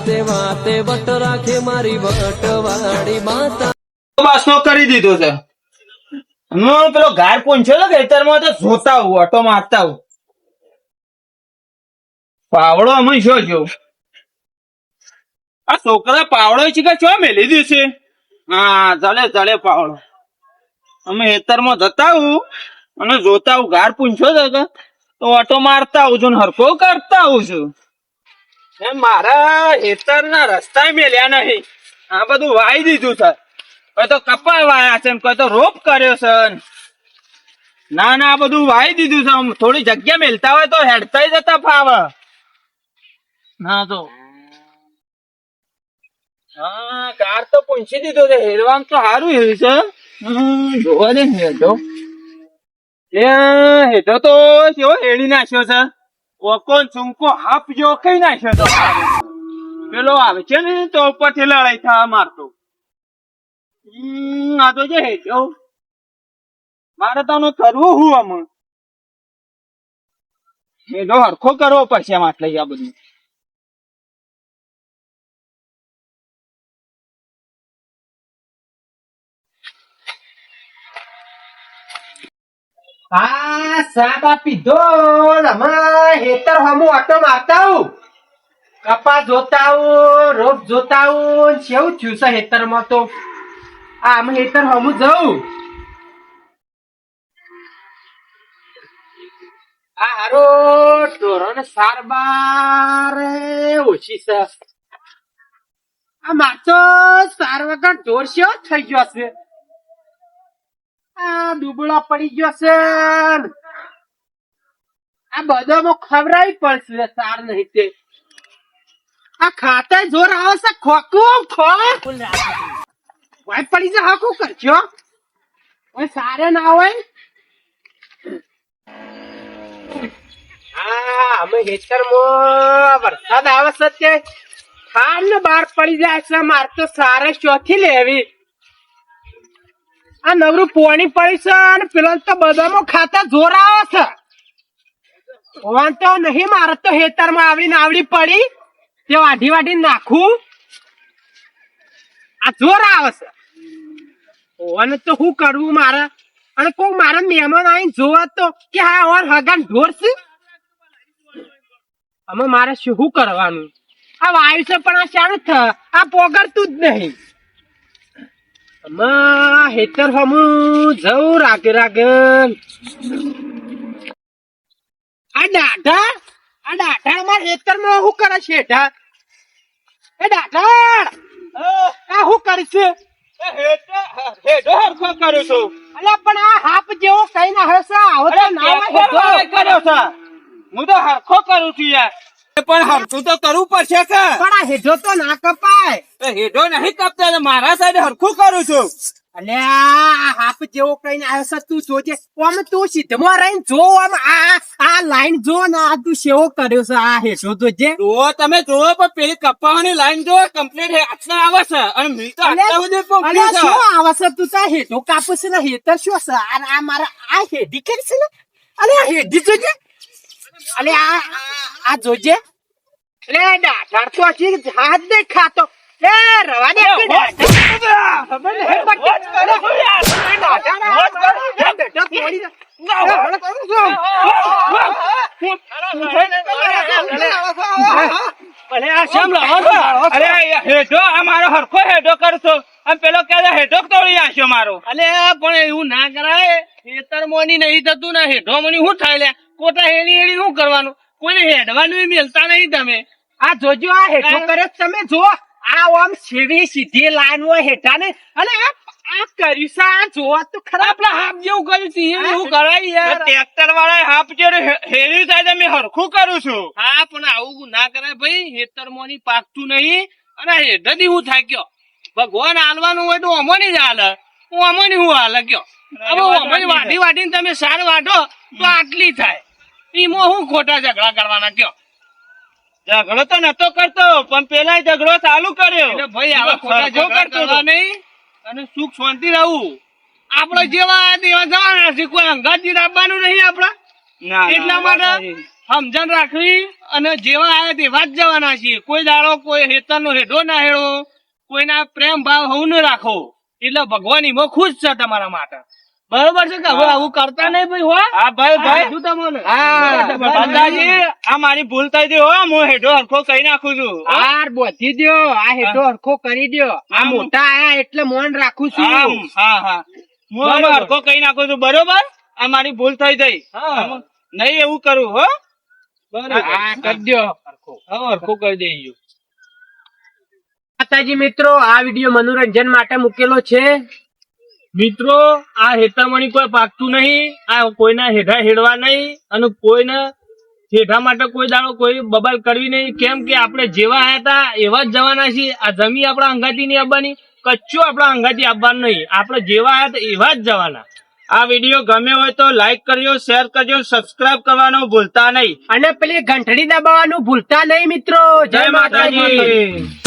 વાતે વાતે વટ રાખે મારી વટવાળી માતા. બાસનો કરી દીધો છે. હું પેલો ઘાર પહોંચ્યો ને ખેતરમાં તો જોતા હું ઓટો મારતા હું. પાવડો અમે શું જો આ છોકરા પાવડો છે કે ચો મેલી દેશે. હા ચાલે ચાલે પાવડો. અમે ખેતરમાં જતા હું અને જોતા હું ઘાર પૂંછ્યો છે તો ઓટો મારતા આવું છું ને હરખો કરતા આવું છું. મારા ખેતરના રસ્તા મેલ્યા નહીં. આ બધું વાઈ દીધું છે. કોઈ તો કપા વાયા છે કોઈ તો રોપ કર્યો છે. ના ના આ બધું વાઈ દીધું છે. થોડી જગ્યા મેલતા હોય તો હેડતા જતા ફાવે. ના તો હા કાર તો પૂંછી દીધો છે. હેરવાનું તો સારું હેરી છે. જોવા દે હેઠો હેઠો તો કેવો હેડી નાખ્યો છે. ઓકો ચૂંકો હાફ જેવો કઈ નાખ્યો તો. પેલો આવે છે ને તો ઉપરથી લડાઈ થવા મારતો. આ તો જે હેઠો મારે તો કરવું હું આમ હેઠો હરખો કરવો પડશે આમ આટલે આ બધું. હા સાબા પીધો હેતર હમુ ઓટો મારતા હું કપા જોતા હું રોપ જોતા હું કેવું થયું છે હેતર માં તો આમ હેતર હમુ જવું આ હારો ઢોરો ને સાર બાર ઓછી છે. આ મારતો સાર વગર ઢોર કેવો થઈ ગયો છે. આ ડૂબળો પડી ગયો છે. આ બધામાં ખવડાવી પડશે સાર નહીં તે. આ ખાતા જોર આવે છે ખોકું વાય પડી જાય હાકું કરજો સારે ના હોય. હા અમે હેતરમાં વરસાદ આવે છે તે ઠાર ને બહાર પડી જાય છે. માર તો સારે ચોથી લેવી. આ નવરું પોણી પડી છે અને પેલા તો બધામાં ખાતા જોર આવે છે. વાંધો નહીં મારે તો હેતરમાં આવડી પડી તે વાઢી વાઢી નાખું. આ જોર આવે છે અને તો શું કરવું મારે. અને કોઈ મારા મહેમાન આવીને જોવા તો કે હા ઓર હગાન ઢોર છે. અમે મારે શું કરવાનું. આ વાયુ છે પણ આ શાનું આ પોગરતું જ નહીં. હેતર હમું જવું રાગે રાગે. આ દાઢા મારા હેતર માં શું કરે છે. એ દાઢા આ શું કરે છે. હેઠો હરખો કરું છું. અલ્યા પણ આ હાપ જેવો કઈ ના હશે. આવો તો ના કર્યો છે. હું તો હરખો કરું છું યાર. પણ હરખું તો કરવું પડશે કે. પણ આ હેઠો તો ના કપાય. હેઠો નહીં કપતા મારા સાઈડ હરખું કરું છું. અલ્યા હાપ જેવો કઈ ના હશે. તું જોજે આમ તું સીધમાં રહીને જો આમ આ લાઈન જો ને આ તું સેવો કર્યો છે. આ હેઠો તો જે તમે જોવો પણ પેલી કપાવાની લાઈન જો કમ્પ્લીટ આટલા આવે છે અને મી તો આટલા સુધી પહોંચ્યું છે. શું આવે છે તું તા હેઠો કાપું છે ને હેતર શું છે. આ મારા આ હેડી કરી છે ને. અલે આ હેડી જોજે. અલે આ જોજે. અલે દાઢાર તો હજી હાથ દે ખાતો. એ રવા દે મારો હરખો હેઠો કરશો પેલો કે હેઠો તોડી નાખ્યો મારો. અલે પણ એવું ના કરાય. ખેતર મોની નહીં થતું ને હેઠો મોની શું થાય લે. કોટા હેડી હેડી શું કરવાનું. કોઈને હેડવાનું મેલતા નહીં તમે. આ જોજો આ હેઠો કરે તમે જો. આ આમ સીધી સીધી લાઈન હોય હેઠા ને. અને આ કર્યું છે આ જોવા તો ખરા. આપડે હાફ જેવું કર્યું છે એવું કરાય યાર. ટ્રેક્ટર વાળા હાફ જેવું હેડ્યું થાય મેં હરખું કરું છું. હા પણ આવું ના કરાય ભાઈ. ખેતર મોની પાકતું નહીં અને હેઠથી શું થાય કયો. ભગવાન હાલવાનું હોય તો અમોની જ હાલે. હું અમોની હું હાલે કયો. હવે અમોની વાઢી વાઢીને તમે સાર વાઢો તો આટલી થાય. એમાં હું ખોટા ઝઘડા કરવાના કયો. ઝઘડો તો નતો કરતો પણ પેલા ઝઘડો ચાલુ કર્યો. એટલે ભાઈ આવા ખોટા ઝઘડા કરવા નહીં અને સુખ શાંતિ રહું. આપડે જેવા તેવા જવાના છે. કોઈ અંગાજી રાખવાનું નહીં આપડા. ના, એટલા વાત માટે સાચી. સમજણ રાખવી અને જેવા આયા તેવા જ જવાના છીએ. કોઈ દાડો કોઈ હેતરનો હેડો ના હેડો, કોઈના પ્રેમ ભાવ હવું ન રાખો. એટલે ભગવાન એમાં ખુશ છે તમારા માટે. બરોબર છે કે હવે હા. આવું કરતા નહીં ભાઈ હો. હા ભાઈ ભાઈ કીધું તમને. હા, દાદાજી આ મારી ભૂલ થઈ ગઈ હો, હું હેઠો હરખો કહી નાખું છું. આર બોધી દ્યો, આ હેઠો હરખો કરી દ્યો. આ આમ. મોટા આયા એટલે મોન રાખું છું. આમ, હા હા હું હવે બરોબર. હરખો કહી નાખું છું. બરોબર, આ મારી ભૂલ થઈ ગઈ. હા. નહીં એવું કરું હો. બરોબર. હા, કરી દ્યો હરખો. હવે હરખું કરી દઈએ. માતાજી મિત્રો, આ વિડીયો મનોરંજન માટે મૂકેલો છે. મિત્રો આ હેતરમણી કોઈ પાકતું નહીં. આ કોઈના હેઠા હેડવા નહીં અને કોઈને હેઠા માટે કોઈ દાડો કોઈ બબાલ કરવી નહીં. કેમ કે આપણે જેવા આયા હતા એવા જ જવાના છીએ. આ જમી આપણા અંગાતી નહીં આવવાની, કચ્ચું આપણા અંગાતી આવવાનું નહીં. આપણે જેવા આયા હતા એવા જ જવાના. આ વિડીયો ગમ્યો હોય તો લાઈક કરજો, શેર કરજો, સબસ્ક્રાઇબ કરવાનું ભૂલતા નહીં. અને પેલી ઘંટડી દબાવવાનું ભૂલતા નહીં મિત્રો. જય માતાજી.